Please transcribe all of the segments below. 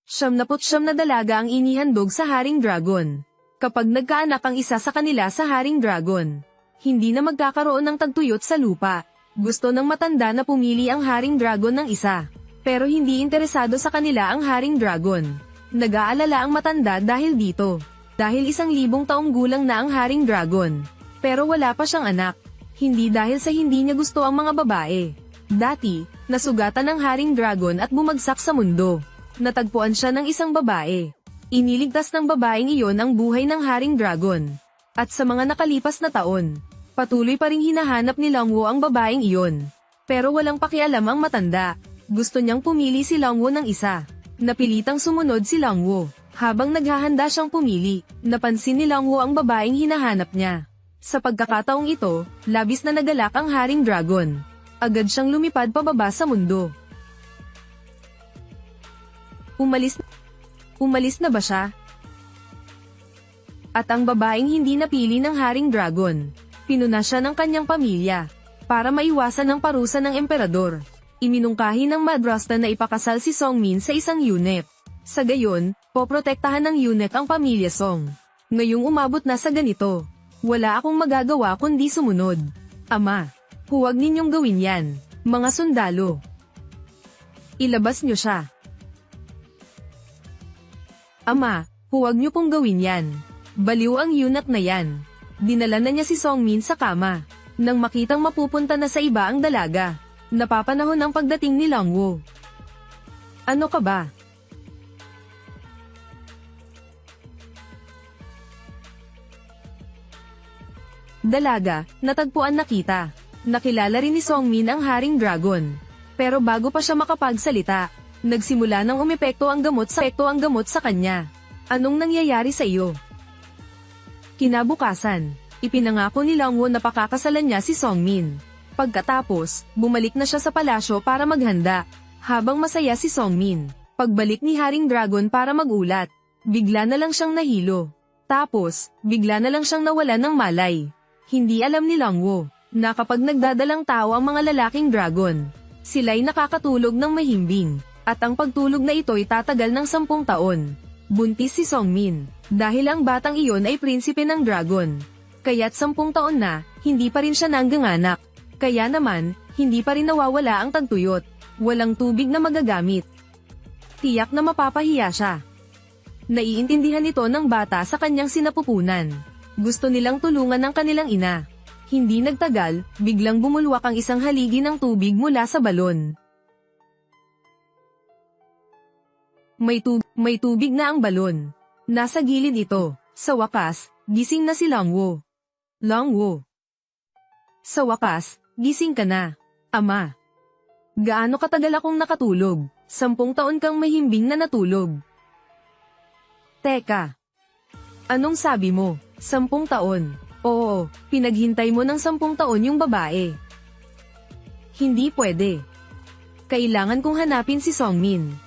79 na dalaga ang inihandog sa Haring Dragon. Kapag nagkaanak ang isa sa kanila sa Haring Dragon, hindi na magkakaroon ng tagtuyot sa lupa. Gusto ng matanda na pumili ang Haring Dragon ng isa, pero hindi interesado sa kanila ang Haring Dragon. Nag-aalala ang matanda dahil dito. Dahil 1,000 taong gulang na ang Haring Dragon, pero wala pa siyang anak. Hindi dahil sa hindi niya gusto ang mga babae. Dati, nasugatan ng Haring Dragon at bumagsak sa mundo. Natagpuan siya ng isang babae. Iniligtas ng babaeng iyon ang buhay ng Haring Dragon. At sa mga nakalipas na taon, patuloy pa ring hinahanap ni Longwo ang babaeng iyon. Pero walang pakialam ang matanda. Gusto niyang pumili si Longwo ng isa. Napilitang sumunod si Longwo. Habang naghahanda siyang pumili, napansin ni Longwo ang babaeng hinahanap niya. Sa pagkakataong ito, labis na nagalak ang Haring Dragon. Agad siyang lumipad pababa sa mundo. Umalis na ba siya? At ang babaeng hindi napili ng Haring Dragon, pinuna siya ng kanyang pamilya, para maiwasan ang parusa ng emperador. Iminungkahi ng madrasta na ipakasal si Songmin sa isang eunuch. Sa gayon, poprotektahan ng eunuch ang pamilya Song. Ngayong umabot na sa ganito, wala akong magagawa kundi sumunod. Ama, huwag ninyong gawin yan, mga sundalo. Ilabas niyo siya. Ama, huwag niyo pong gawin yan. Baliw ang eunuch na yan. Dinala na niya si Songmin sa kama. Nang makitang mapupunta na sa iba ang dalaga, napapanahon ang pagdating ni Longwo. Ano ka ba? Dalaga, natagpuan na kita. Nakilala rin ni Songmin ang Haring Dragon. Pero bago pa siya makapagsalita, nagsimula nang umepekto ang gamot sa kanya. Anong nangyayari sa iyo? Kinabukasan, ipinangako ni Longwo na pakakasalan niya si Songmin. Pagkatapos, bumalik na siya sa palasyo para maghanda. Habang masaya si Songmin, pagbalik ni Haring Dragon para magulat, bigla na lang siyang nahilo. Tapos, bigla na lang siyang nawalan ng malay. Hindi alam ni Longwo na kapag nagdadalang tao ang mga lalaking dragon, sila'y nakakatulog ng mahimbing. At ang pagtulog na ito'y tatagal ng 10 taon. Buntis si Songmin, dahil ang batang iyon ay prinsipe ng dragon. Kaya't 10 taon na, hindi pa rin siya nangganganak. Kaya naman, hindi pa rin nawawala ang tagtuyot. Walang tubig na magagamit. Tiyak na mapapahiya siya. Naiintindihan ito ng bata sa kanyang sinapupunan. Gusto nilang tulungan ng kanilang ina. Hindi nagtagal, biglang bumulwak ang isang haligi ng tubig mula sa balon. May tubig na ang balon. Nasa gilid ito. Sa wakas, gising na si Longwo. Longwo. Sa wakas, gising ka na. Ama. Gaano katagal akong nakatulog? 10 taon kang mahimbing na natulog. Teka. Anong sabi mo? 10 taon. Oo, pinaghintay mo ng 10 taon yung babae. Hindi pwede. Kailangan kong hanapin si Songmin.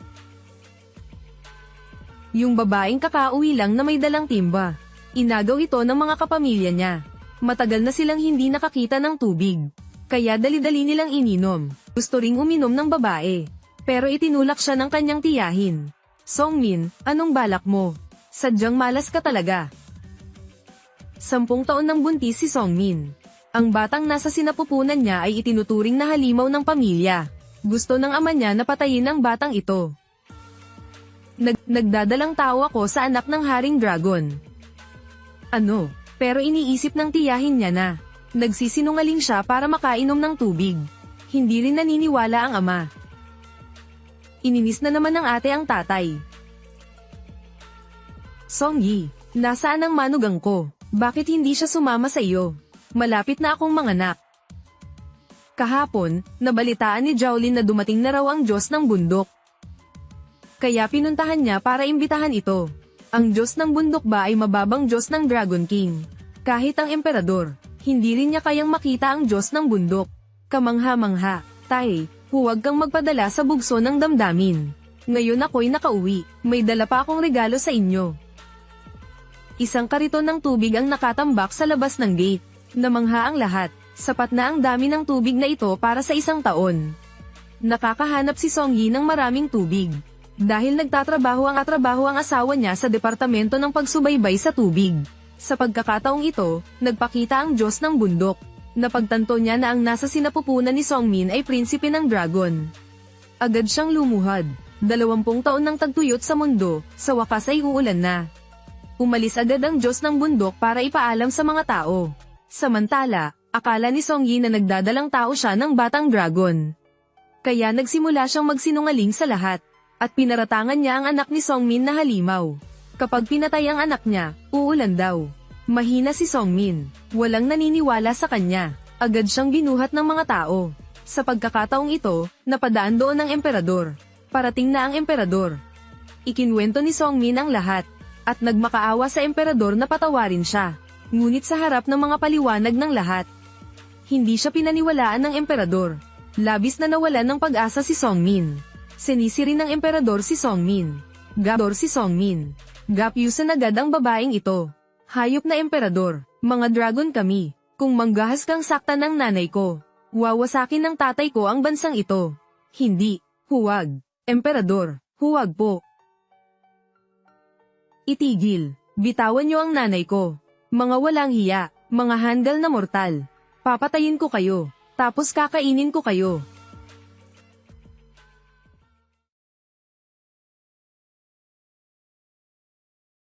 Yung babaeng kakauwi lang na may dalang timba. Inagaw ito ng mga kapamilya niya. Matagal na silang hindi nakakita ng tubig. Kaya dali-dali nilang ininom. Gusto ring uminom ng babae. Pero itinulak siya ng kanyang tiyahin. Songmin, anong balak mo? Sadyang malas ka talaga. 10 taon nang buntis si Songmin. Ang batang nasa sinapupunan niya ay itinuturing na halimaw ng pamilya. Gusto ng ama niya na patayin ang batang ito. Nagdadalang tao ako sa anak ng Haring Dragon. Ano? Pero iniisip ng tiyahin niya na nagsisinungaling siya para makainom ng tubig. Hindi rin naniniwala ang ama. Ininis na naman ng ate ang tatay. Songyi, nasaan ang manugang ko? Bakit hindi siya sumama sa iyo? Malapit na akong manganak. Kahapon, nabalitaan ni Jowlin na dumating na raw ang Diyos ng bundok. Kaya pinuntahan niya para imbitahan ito. Ang Diyos ng bundok ba ay mababang Diyos ng Dragon King? Kahit ang emperador, hindi rin niya kayang makita ang Diyos ng bundok. Kamangha-mangha, tay, huwag kang magpadala sa bugso ng damdamin. Ngayon ako'y nakauwi, may dala pa akong regalo sa inyo. Isang kariton ng tubig ang nakatambak sa labas ng gate. Namangha ang lahat, sapat na ang dami ng tubig na ito para sa 1 taon. Nakakahanap si Songyi ng maraming tubig. Dahil nagtatrabaho ang asawa niya sa departamento ng pagsubaybay sa tubig. Sa pagkakataong ito, nagpakita ang Diyos ng bundok. Napagtanto niya na ang nasa sinapupunan ni Songmin ay prinsipe ng dragon. Agad siyang lumuhad. 20 taon ng tagtuyot sa mundo, sa wakas ay uulan na. Umalis agad ang Diyos ng bundok para ipaalam sa mga tao. Samantala, akala ni Songyin na nagdadalang tao siya ng batang dragon. Kaya nagsimula siyang magsinungaling sa lahat, at pinaratangan niya ang anak ni Songmin na halimaw. Kapag pinatay ang anak niya, uulan daw. Mahina si Songmin, walang naniniwala sa kanya, agad siyang binuhat ng mga tao. Sa pagkakataong ito, napadaan doon ang emperador. Parating na ang emperador. Ikinwento ni Songmin ang lahat, at nagmakaawa sa emperador na patawarin siya. Ngunit sa harap ng mga paliwanag ng lahat, hindi siya pinaniwalaan ng emperador. Labis na nawalan ng pag-asa si Songmin. Sinisi rin ng emperador si Songmin. Gapyusan agad ang babaeng ito. Hayop na emperador, mga dragon kami. Kung manggahas kang saktan ng nanay ko, wawasakin ng tatay ko ang bansang ito. Hindi, huwag. Emperador, huwag po. Itigil, bitawan niyo ang nanay ko. Mga walang hiya, mga handgal na mortal. Papatayin ko kayo, tapos kakainin ko kayo.